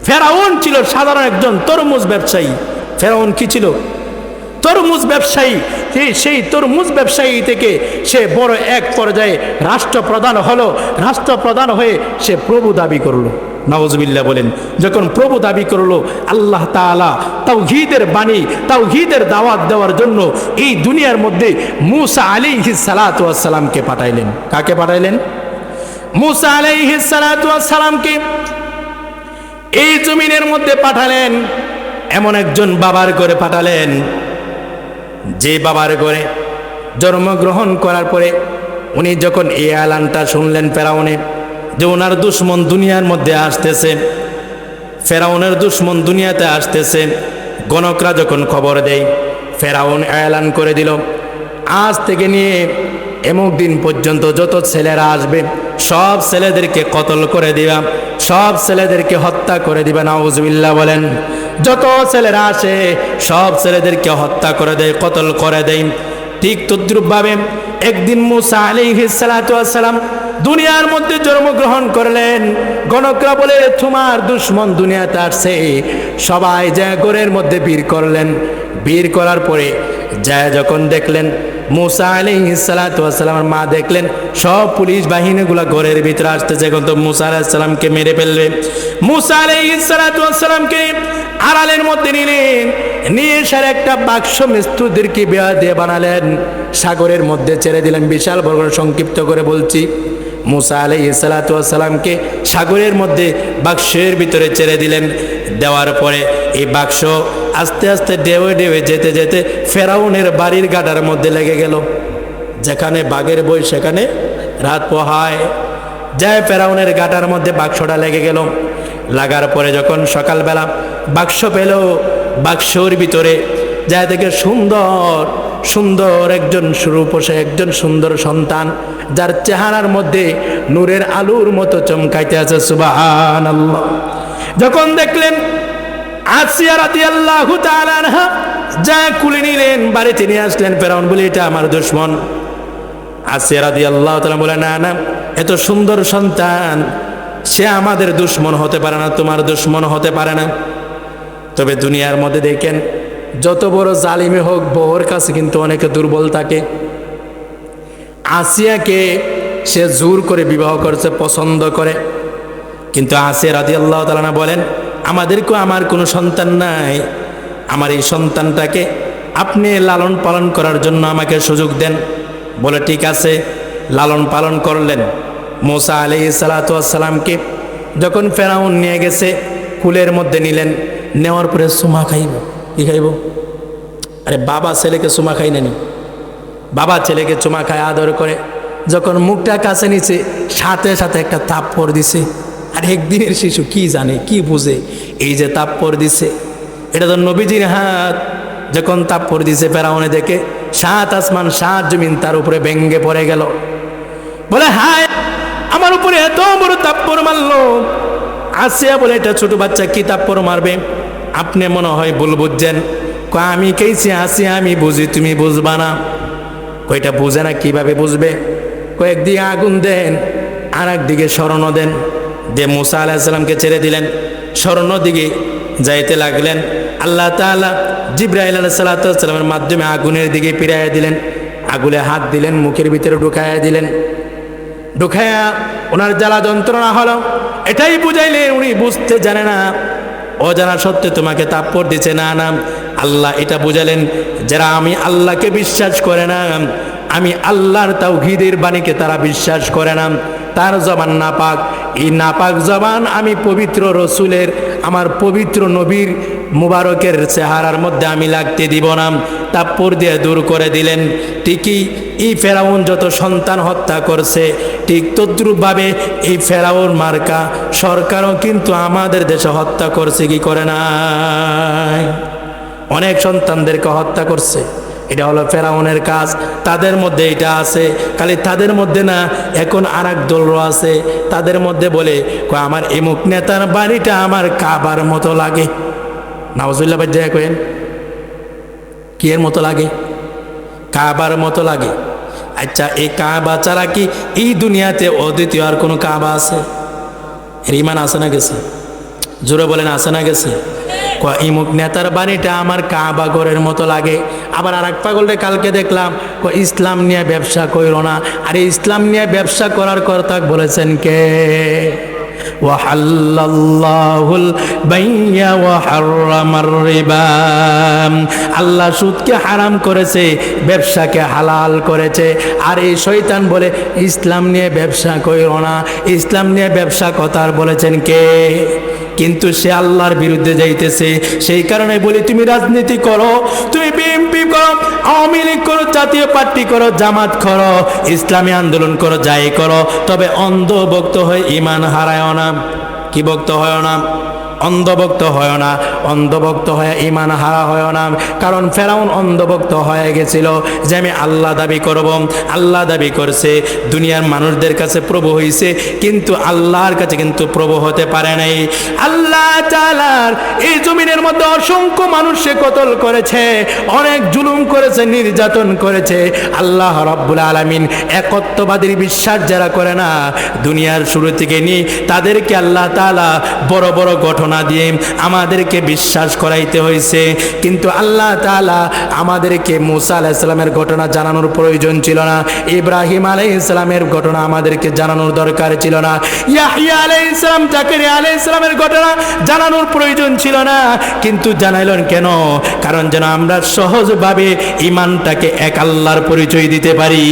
ফেরাউন ছিল সাধারণ একজন তরমুজ ব্যবসায়ী। ফেরাউন কি ছিল? তরমুজ ব্যবসায়ী। সেই তরমুজ ব্যবসায়ী থেকে সে বড় এক পর্যায়ে রাষ্ট্রপ্রধান হলো। রাষ্ট্রপ্রধান হয়ে সে প্রভু দাবি করলো। নাউজুবিল্লাহ বলেন। যখন প্রভু দাবি করলো, আল্লাহ তাআলা তাওহীদের বাণী, তাওহীদের দাওয়াত দেওয়ার জন্য এই দুনিয়ার মধ্যে মূসা আলাইহিস সালাতু ওয়াস সালামকে পাঠাইলেন। কাকে পাঠাইলেন? মূসা আলাইহিস সালাতু ওয়াস সালামকে এই জমিনের মধ্যে পাঠালেন। এমন একজন বাবার ঘরে পাঠালেন, যে বাবার ঘরে জন্মগ্রহণ করার পরে উনি যখন এই এলানটা শুনলেন ফেরাউনে, যে ওনার দুশ্মন দুনিয়ার মধ্যে আসতেছে, ফেরাউনের দুশ্মন দুনিয়াতে আসতেছে, গণকরা যখন খবর দেয়, ফেরাউন এলান করে দিল, আজ থেকে নিয়ে এমক দিন পর্যন্ত যত ছেলেরা আসবে সব ছেলেদেরকে কতল করে দিবা, সব ছেলেদেরকে হত্যা করে দিবা। নাউজুবিল্লাহ বলেন। যত ছেলেরা আসে সব ছেলেদেরকে হত্যা করে দেয়, কতল করে দেয়। ঠিক তদ্রূপভাবে একদিন মূসা আলাইহিস সালাতু ওয়াস সালাম দুনিয়ার মধ্যে জন্মগ্রহণ করলেন। গণকরা বলে, তোমার দুশ্মন দুনিয়াতে আসছে। সবাই যা ঘরের মধ্যে বীর করলেন। বীর করার পরে যা যখন দেখলেন মূসা আলাইহিস সালাতু ওয়াস সালামের মা দেখলেন সব পুলিশ বাহিনীগুলা ঘরের ভিতরে আসতেছে, এখন তো মূসা আলাইহিস সালামকে মেরে ফেলবে। মূসা আলাইহিস সালাতু ওয়াস সালামকে আড়ালের মধ্যে নিলেন, নিয়ে সার একটা বাক্স মিস্ত্রিদেরকে বেয়া দিয়ে বানালেন, সাগরের মধ্যে ছেড়ে দিলেন। বিশাল বড় সংক্ষিপ্ত করে বলছি, মূসা আলাইহিস সালাতু ওয়াস সালামকে সাগরের মধ্যে বাক্সের ভিতরে ছেড়ে দিলেন। দেওয়ার পরে এই বাক্স আস্তে আস্তে ঢেউে ঢেউে যেতে যেতে ফেরাউনের বাড়ির গাডার মধ্যে লেগে গেল। যেখানে বাঘের বই সেখানে রাত পোহায়। যায় ফেরাউনের গাডার মধ্যে বাক্সটা লেগে গেল। লাগার পরে যখন সকালবেলা বাক্স পেল, বাক্সর ভিতরে যায় দেখে সুন্দর সুন্দর একজন সুরূপসে একজন সুন্দর সন্তান, যার চেহারার মধ্যে নূরের আলোর মতো চমকাইতে আছে। সুবহানাল্লাহ। যখন দেখলেন আসিয়া রাদিয়াল্লাহু তাআলা আনহা যা কুলে নিলেন, বাড়িতে নিয়ে আসলেন। ফেরাউন বলে, এটা আমার দুশমন। আসিয়া রাদিয়াল্লাহু তাআলা বলে, না না, এত সুন্দর সন্তান সে আমাদের দুশমন হতে পারে না, তোমার দুশমন হতে পারে না। তবে দুনিয়ার মধ্যে দেখেন যত বড় জালিমে হোক, বউর কাছে কিন্তু অনেকে দুর্বল থাকে। আসিয়াকে সে জোর করে বিবাহ করছে, পছন্দ করে। কিন্তু আসিয়া রাদিয়াল্লাহু তাআলা বলেন, আমাদেরকেও আমার কোনো সন্তান নাই, আমার এই সন্তানটাকে আপনি লালন পালন করার জন্য আমাকে সুযোগ দেন। বলে ঠিক আছে, লালন পালন করলেন। মূসা আলাইহিস সালাতু ওয়াস সালামকে যখন ফেরাউন নিয়ে গেছে, কুলের মধ্যে নিলেন। নেওয়ার পরে সুমা খাইব। কি খাইব? আরে বাবা ছেলেকে চুমা খাই নানি, বাবা ছেলেকে চুমা খায়, আদর করে। যখন মুখটা কাছে নিচে, সাথে সাথে একটা থাপ্পড় দিছে। আর একদিনের শিশু কি জানে, কি বুঝে এই যে থাপ্পড় দিছে, এটা তো নবীজির হাত। যখন থাপ্পড় দিছে ফেরাউনে দেখে 7 আসমান 7 জমিন তার উপরে ভেঙ্গে পড়ে গেল। বলে, হায়, আমার উপরে এত বড় থাপ্পড় মারলো। আসিয়া বলে, এটা ছোট বাচ্চা, কি থাপ্পড় মারবে? আপনি মনে হয় ভুল বুঝছেন। আমি কেছি আসিয়া, আমি বুঝি, তুমি বুঝবা না। কয়টা বুঝে না, কিভাবে বুঝবে? কয়েকদিকে আগুন দেন, আর একদিকে স্মরণ দেন। দিয়ে মূসা আলাইহিস সালামকে ছেড়ে দিলেন, স্মরণ দিকে যাইতে লাগলেন। আল্লাহ তাআলা জিবরাইল আলাইহিস সালামের মাধ্যমে আগুনের দিকে ফিরাইয়া দিলেন। আগুনে হাত দিলেন, মুখের ভিতরে ঢুকাইয়া দিলেন। ঢুকাইয়া ওনার জ্বালা যন্ত্রণা হলো। এটাই বুঝাইলেন উনি বুঝতে জানে না, অজানা সত্ত্বে তোমাকে থাপ্পড় দিছে। না না, আল্লাহ এটা বুঝালেন, যারা আমি আল্লাহকে বিশ্বাস করে না, আমি আল্লাহর তাওহীদের বাণীকে তারা বিশ্বাস করে না, তার জবান নাপাক। এই নাপাক জবান আমি পবিত্র রসুলের, আমার পবিত্র নবীর মুবারকের চেহারার মধ্যে আমি লাগতে দিব না। থাপ্পড় দিয়ে দূর করে দিলেন। ঠিকই এই ফেরাউন যত সন্তান হত্যা করছে, ঠিক তদ্রূপভাবে এই ফেরাউন মার্কা সরকারও কিন্তু আমাদের দেশে হত্যা করছে, কি করে না? অনেক সন্তানদেরকে হত্যা করছে। এটা হলো ফেরাউনের কাজ। তাদের মধ্যে এটা আছে, খালি তাদের মধ্যে না, এখন আর এক দল আছে। তাদের মধ্যে বলে, আমার এমুক নেতার বাড়িটা আমার কাবার মতো লাগে। নাউজুবিল্লাহ ভাই, জয় করেন, কি এর মতো লাগে? কাবার মতো লাগে। আচ্ছা, এই কাবা ছাড়া কি এই দুনিয়াতে অদ্বিতীয় আর কোনো কাবা আছে? এর ইমান আছে না গেছে? জোরে বলেন আছে না গেছে? ইমুক নেতার বাণীটা আমার কাবা ঘরের মতো লাগে। আবার আর এক পাগলটা কালকে দেখলাম ইসলাম নিয়ে ব্যবসা কইরো না। আরে ইসলাম নিয়ে ব্যবসা করার কথা বলেছেন কে? ওয়াহাল্লাল্লাহুল বাইয়া ওয়া হাররামার রিবা, আল্লাহ সুদকে হারাম করেছে, ব্যবসাকে হালাল করেছে। আর এই শয়তান বলে ইসলাম নিয়ে ব্যবসা কইরো না। ইসলাম নিয়ে ব্যবসা কথার বলেছেন কে? কিন্তু সে আল্লাহর বিরুদ্ধে যাইতেছে। সেই কারণে বলি তুমি রাজনীতি করো, তুমি বিএনপি করো, আওয়ামী লীগ করো, জাতীয় পার্টি করো, জামাত করো, ইসলামী আন্দোলন করো, যাই করো, তবে অন্ধভক্ত হয়ে ঈমান হারায় না। কি ভক্ত হয় না? অন্ধভক্ত হয় না। অন্ধভক্ত হয়ে ঈমান হারা হয় না। কারণ ফেরাউন অন্ধভক্ত হয়ে গেছিল যে আমি আল্লাহ দাবি করব। আল্লাহ দাবি করছে, দুনিয়ার মানুষদের কাছে প্রভু হইছে, কিন্তু আল্লাহর কাছে কিন্তু প্রভু হতে পারে নাই। আল্লাহ তাআলার এই জমিনের মধ্যে অসংখ্য মানুষকে কতল করেছে, অনেক জুলুম করেছে, নির্যাতন করেছে। আল্লাহ রাব্বুল আলামিন একত্ববাদীর বিশ্বাস যারা করে না, দুনিয়ার শুরু থেকে নিয়ে তাদেরকে আল্লাহ তাআলা বড় বড় ঘটনা দিয়ে আমাদেরকে বিশ্বাস করাইতে হয়েছে। কিন্তু আল্লাহ তাআলা আমাদেরকে মুসা আলাইহিস সালামের ঘটনা জানানোর প্রয়োজন ছিল না। ইব্রাহিম আলাইহিস সালামের ঘটনা আমাদেরকে জানানোর দরকার ছিল না। ইয়াহইয়া আলাইহিস সালাম, জাকারিয়া আলাইহিস সালামের ঘটনা জানানোর প্রয়োজন ছিল না। কিন্তু জানাইলেন কেন? কারণ যেন আমরা সহজভাবে ঈমানটাকে এক আল্লাহর পরিচয় দিতে পারি।